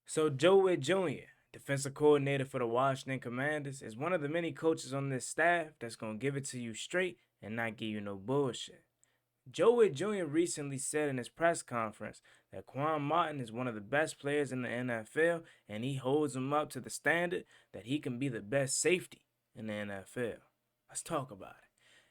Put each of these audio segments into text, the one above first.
So Joe Witt Jr., defensive coordinator for the Washington Commanders, is one of the many coaches on this staff that's going to give it to you straight and not give you no bullshit. Joe Witt Jr. recently said in his press conference that Quan Martin is one of the best players in the NFL and he holds him up to the standard that he can be the best safety in the NFL. Let's talk about it.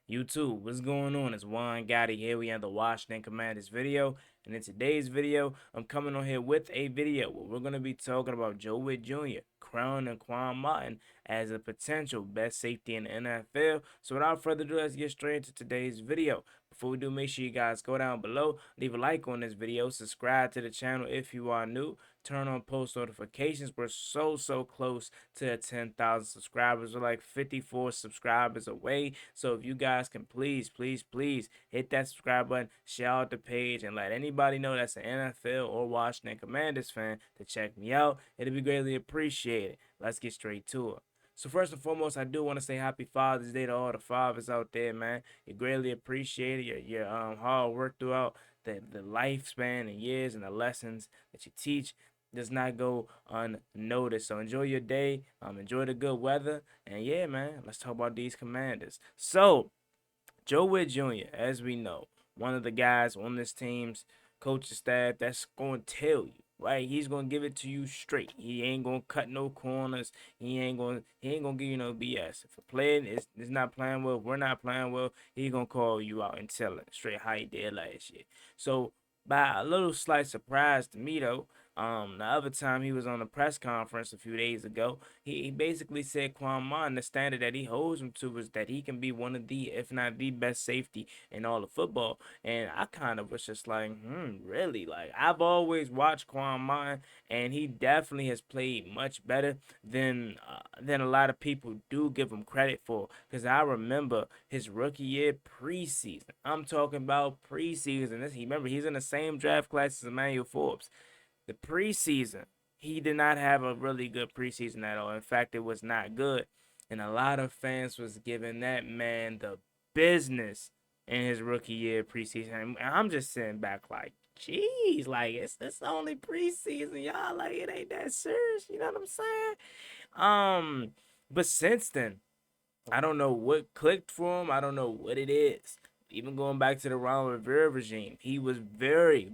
YouTube, what's going on? It's Juan Gotti here. We have the Washington Commanders video. And in today's video, I'm coming on here with a video where we're going to be talking about Joe Witt Jr. crowning Quan Martin as a potential best safety in the NFL. So without further ado, let's get straight into today's video. Before we do, make sure you guys go down below, leave a like on this video, subscribe to the channel if you are new, turn on post notifications. We're so close to 10,000 subscribers. We're like 54 subscribers away. So if you guys can please hit that subscribe button, share out the page, and let anybody know that's an NFL or Washington Commanders fan to check me out. It'll be greatly appreciated. Let's get straight to it. So first and foremost, I do want to say Happy Father's Day to all the fathers out there, man. You greatly appreciate your hard work throughout the lifespan and years and the lessons that you teach does not go unnoticed. So enjoy your day, enjoy the good weather, and yeah, man, let's talk about these Commanders. So Joe Witt Jr., as we know, one of the guys on this team's coaching staff that's going to tell you, right? He's going to give it to you straight. He ain't going to cut no corners. He ain't going to give you no BS. If a player is not playing well, if we're not playing well, he's going to call you out and tell it straight how he did last year. So by a little slight surprise to me though, the other time he was on a press conference a few days ago, he basically said Quan Martin, the standard that he holds him to is that he can be one of the, if not the best safety in all of football. And I kind of was just like, really? Like, I've always watched Quan Martin, and he definitely has played much better than a lot of people do give him credit for. Because I remember his rookie year preseason. I'm talking about preseason. Remember, he's in the same draft class as Emmanuel Forbes. The preseason, he did not have a really good preseason at all. In fact, it was not good. And a lot of fans was giving that man the business in his rookie year preseason. And I'm just sitting back like, geez, like it's only preseason, y'all. Like it ain't that serious. You know what I'm saying? But since then, I don't know what clicked for him. I don't know what it is. Even going back to the Ron Rivera regime, he was very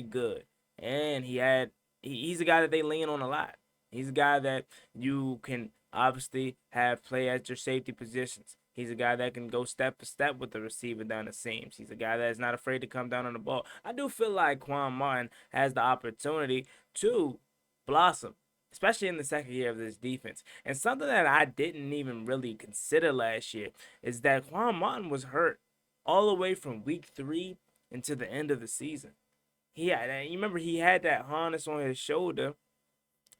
good, and he's a guy that they lean on a lot. He's a guy that you can obviously have play at your safety positions. He's a guy that can go step for step with the receiver down the seams. He's a guy that's not afraid to come down on the ball. I do feel like Quan Martin has the opportunity to blossom, especially in the second year of this defense. And something that I didn't even really consider last year is that Quan Martin was hurt all the way from week 3 into the end of the season. You remember he had that harness on his shoulder,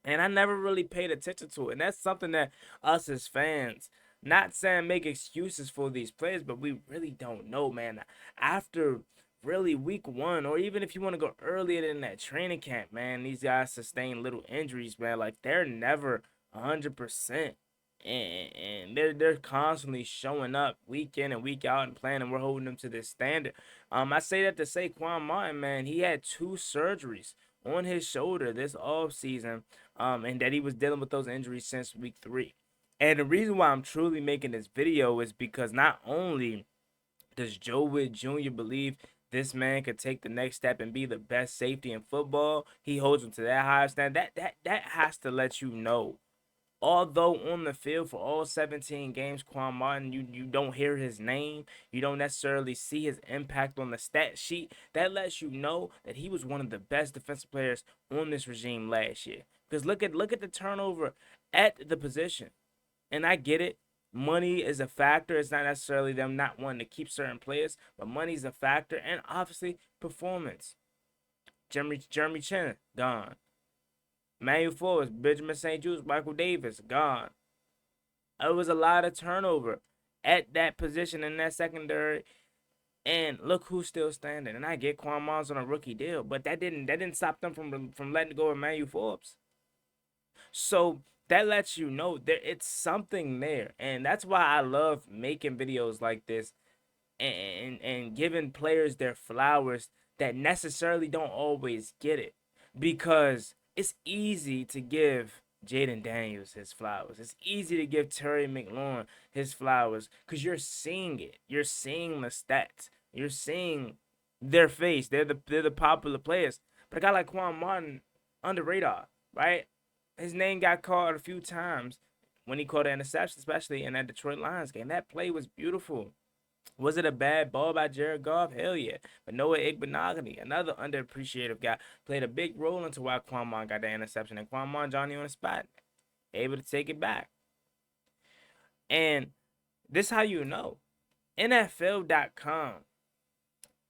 and I never really paid attention to it. And that's something that us as fans, not saying make excuses for these players, but we really don't know, man. After really week 1, or even if you want to go earlier than that training camp, man, these guys sustain little injuries, man. Like they're never 100%. And they're constantly showing up week in and week out and playing, and we're holding them to this standard. I say that to say Quan Martin, man, he had 2 surgeries on his shoulder this off season, and that he was dealing with those injuries since week 3. And the reason why I'm truly making this video is because not only does Joe Witt Jr. believe this man could take the next step and be the best safety in football, he holds him to that high standard. That has to let you know. Although on the field for all 17 games, Quan Martin, you don't hear his name, you don't necessarily see his impact on the stat sheet. That lets you know that he was one of the best defensive players on this regime last year. Because look at the turnover at the position. And I get it. Money is a factor. It's not necessarily them not wanting to keep certain players, but money's a factor, and obviously performance. Jeremy Chin, gone. Emmanuel Forbes, Benjamin St. Juice, Michael Davis, gone. It was a lot of turnover at that position in that secondary. And look who's still standing. And I get Quan Martin's on a rookie deal, but that didn't stop them from letting go of Emmanuel Forbes. So that lets you know it's something there. And that's why I love making videos like this and giving players their flowers that necessarily don't always get it. Because it's easy to give Jaden Daniels his flowers. It's easy to give Terry McLaurin his flowers because you're seeing it. You're seeing the stats. You're seeing their face. They're the popular players. But a guy like Quan Martin, under radar, right? His name got called a few times when he caught an interception, especially in that Detroit Lions game. That play was beautiful. Was it a bad ball by Jared Goff? Hell yeah. But Noah Igbenogany, another underappreciated guy, played a big role into why Quan got that interception. And Quan Johnny on the spot, able to take it back. And this is how you know. NFLcom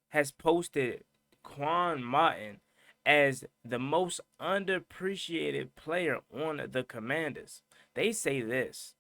has posted Quan Martin as the most underappreciated player on the Commanders. They say this: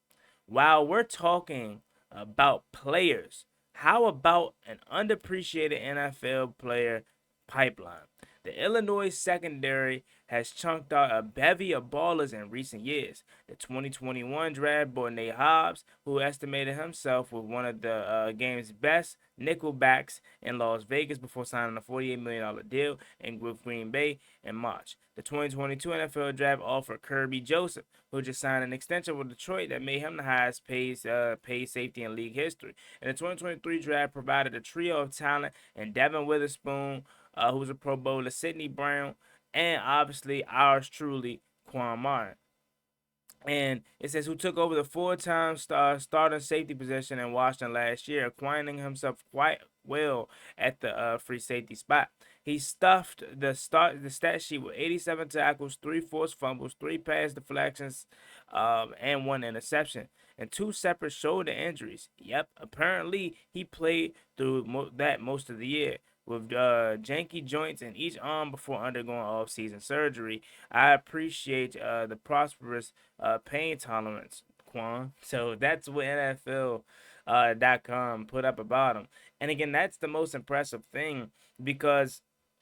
while we're talking about players, how about an underappreciated NFL player pipeline? The Illinois secondary has chunked out a bevy of ballers in recent years. The 2021 draft brought Nate Hobbs, who estimated himself with one of the game's best nickelbacks in Las Vegas before signing a $48 million deal with Green Bay in March. The 2022 NFL draft offered Kirby Joseph, who just signed an extension with Detroit that made him the highest paid safety in league history. And the 2023 draft provided a trio of talent in Devin Witherspoon, who's a Pro Bowler, Sidney Brown, and obviously ours truly, Quan Martin. And it says who took over the full-time starting safety position in Washington last year, acquiring himself quite well at the free safety spot. He stuffed the stat sheet with 87 tackles, 3 forced fumbles, 3 pass deflections, and 1 interception, and 2 separate shoulder injuries. Yep, apparently he played through that most of the year with janky joints in each arm before undergoing off-season surgery. I appreciate the prosperous pain tolerance, Quan. So that's what NFL.com put up about him. And again, that's the most impressive thing, because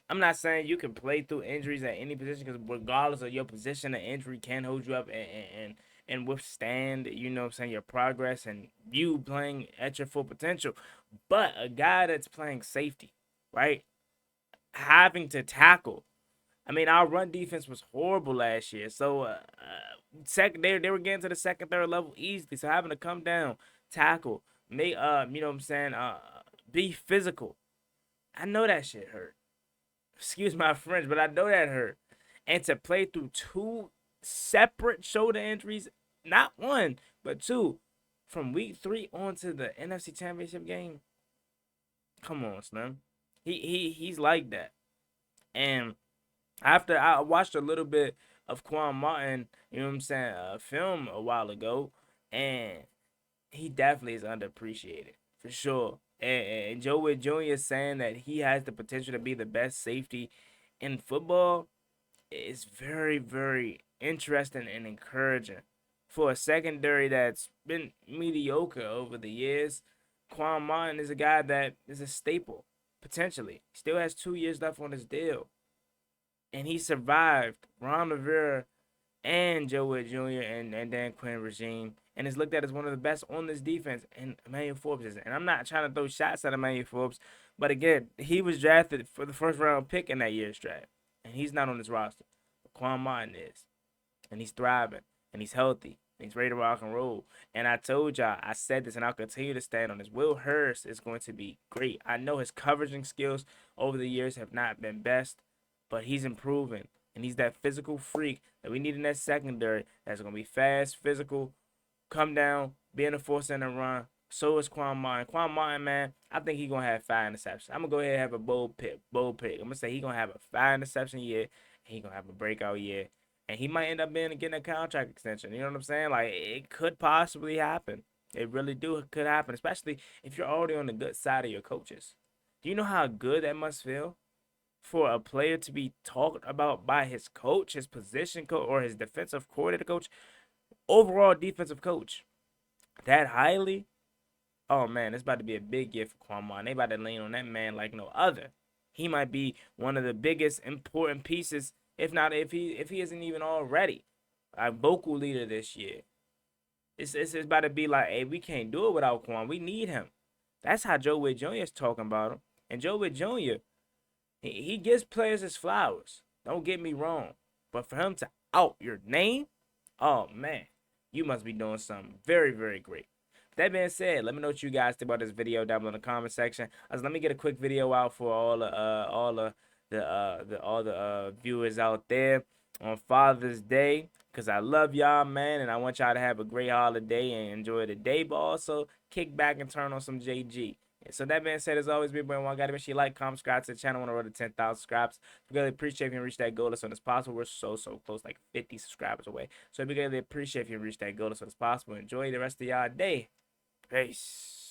I'm not saying you can play through injuries at any position, because regardless of your position, an injury can hold you up and withstand, your progress and you playing at your full potential. But a guy that's playing safety, right, having to tackle. I mean, our run defense was horrible last year. So they were getting to the second, third level easily. So having to come down, tackle, make be physical. I know that shit hurt. Excuse my French, but I know that hurt. And to play through 2 separate shoulder injuries, not 1, but 2, from week 3 on to the NFC Championship game. Come on, Slim. He's like that. And after I watched a little bit of Quan Martin, film a while ago, and he definitely is underappreciated for sure. And Joe Witt Jr. saying that he has the potential to be the best safety in football is very, very interesting and encouraging. For a secondary that's been mediocre over the years, Quan Martin is a guy that is a staple, potentially. Still has 2 years left on his deal. And he survived Ron Rivera and Joe Witt Jr. and Dan Quinn regime, and is looked at as one of the best on this defense, and Emmanuel Forbes is. And I'm not trying to throw shots at Emmanuel Forbes, but again, he was drafted for the first round pick in that year's draft, and he's not on this roster. But Quan Martin is, and he's thriving, and he's healthy, and he's ready to rock and roll. And I told y'all, I said this, and I'll continue to stand on this. Will Hurst is going to be great. I know his coveraging skills over the years have not been best, but he's improving. And he's that physical freak that we need in that secondary that's going to be fast, physical, come down, be in the force in the run. So is Quan Martin. Quan Martin, man, I think he's going to have 5 interceptions. I'm going to go ahead and have a bold pick. I'm going to say he's going to have a 5 interception year, and he's going to have a breakout year. And he might end up getting a contract extension. You know what I'm saying? Like, it could possibly happen. It really could happen, especially if you're already on the good side of your coaches. Do you know how good that must feel? For a player to be talked about by his coach, his position coach, or his defensive coordinator coach, overall defensive coach, that highly, oh man, it's about to be a big year for Quan Martin. They about to lean on that man like no other. He might be one of the biggest important pieces, if he isn't even already a vocal leader this year. It's about to be like, hey, we can't do it without Quan. We need him. That's how Joe Witt Jr. is talking about him. And Joe Witt Jr., he gives players his flowers. Don't get me wrong. But for him to out your name, oh man, you must be doing something very, very great. That being said, let me know what you guys think about this video down below in the comment section. Let me get a quick video out for all the viewers out there on Father's Day, because I love y'all, man, and I want y'all to have a great holiday and enjoy the day, but also kick back and turn on some JG. So that being said, as always, big boy, I gotta make sure you like, comment, subscribe to the channel. I want to roll to 10,000 subscribes. We really appreciate if you can reach that goal as soon as possible. We're so close, like 50 subscribers away. So we really appreciate if you can reach that goal as soon as possible. Enjoy the rest of y'all day. Peace.